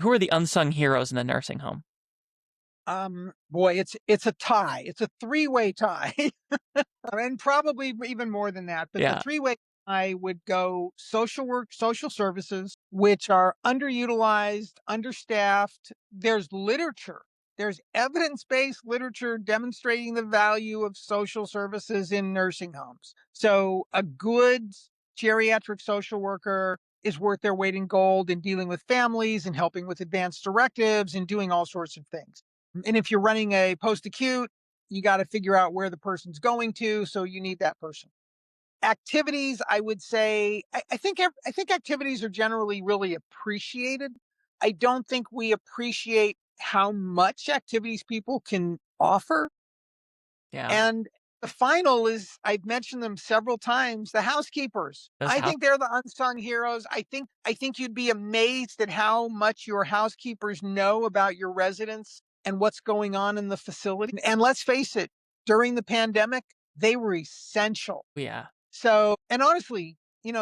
Who are the unsung heroes in the nursing home? Boy, it's a tie. It's a three-way tie, and probably even more than that. But the Yeah. three-way tie would go social work, social services, which are underutilized, understaffed. There's literature. There's evidence-based literature demonstrating the value of social services in nursing homes. So a good geriatric social worker is worth their weight in gold in dealing with families and helping with advanced directives and doing all sorts of things. And if you're running a post acute, you got to figure out where the person's going to. So you need that person. Activities, I would say, I think activities are generally really appreciated. I don't think we appreciate how much activities people can offer. Yeah. And the final is, I've mentioned them several times, the housekeepers. Those I house think they're the unsung heroes. I think you'd be amazed at how much your housekeepers know about your residents and what's going on in the facility. And let's face it, during the pandemic, they were essential. yeah. So, and honestly,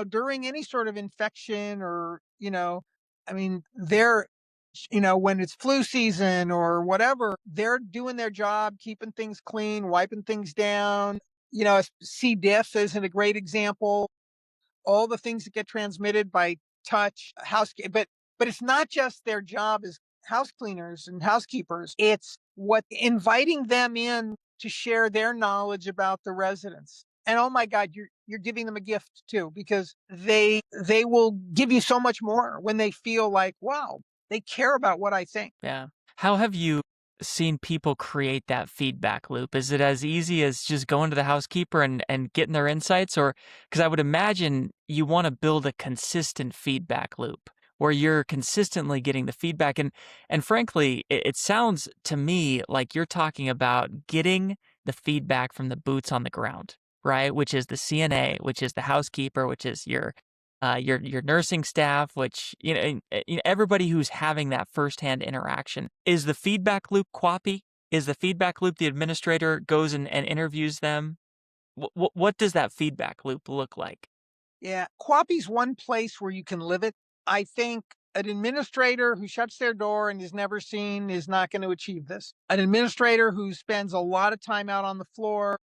during any sort of infection or, I mean, when it's flu season or whatever, they're doing their job, keeping things clean, wiping things down. C. diff isn't a great example. All the things that get transmitted by touch, but it's not just their job as house cleaners and housekeepers. It's what inviting them in to share their knowledge about the residents. And oh my God, you're giving them a gift too, because they will give you so much more when they feel like, wow, they care about what I think. Yeah. How have you seen people create that feedback loop? Is it as easy as just going to the housekeeper and getting their insights? Or because I would imagine you want to build a consistent feedback loop where you're consistently getting the feedback. And frankly, it sounds to me like you're talking about getting the feedback from the boots on the ground, right? Which is the CNA, which is the housekeeper, which is your nursing staff, which everybody who's having that firsthand interaction. Is the feedback loop QAPI? Is the feedback loop the administrator goes and interviews them? What does that feedback loop look like? Yeah, Quappy's one place where you can live it. I think an administrator who shuts their door and is never seen is not going to achieve this. An administrator who spends a lot of time out on the floor,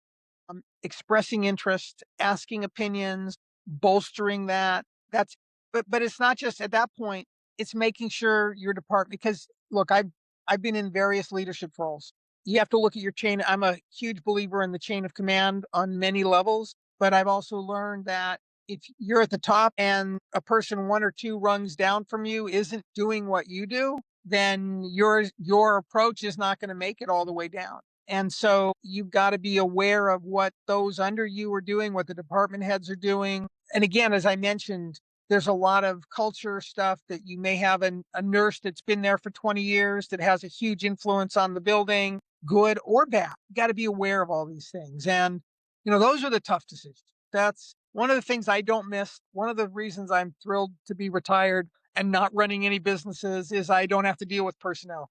expressing interest, asking opinions, bolstering that. But it's not just at that point. It's making sure your department, because look, I've been in various leadership roles. You have to look at your chain. I'm a huge believer in the chain of command on many levels, but I've also learned that if you're at the top and a person one or two rungs down from you isn't doing what you do, then your approach is not going to make it all the way down. And so you've got to be aware of what those under you are doing, what the department heads are doing. And again, as I mentioned, there's a lot of culture stuff that you may have a nurse that's been there for 20 years that has a huge influence on the building, good or bad. You got to be aware of all these things. And, those are the tough decisions. That's one of the things I don't miss. One of the reasons I'm thrilled to be retired and not running any businesses is I don't have to deal with personnel.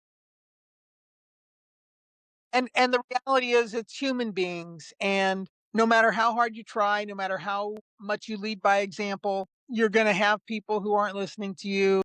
And the reality is it's human beings, and no matter how hard you try, no matter how much you lead by example, you're going to have people who aren't listening to you.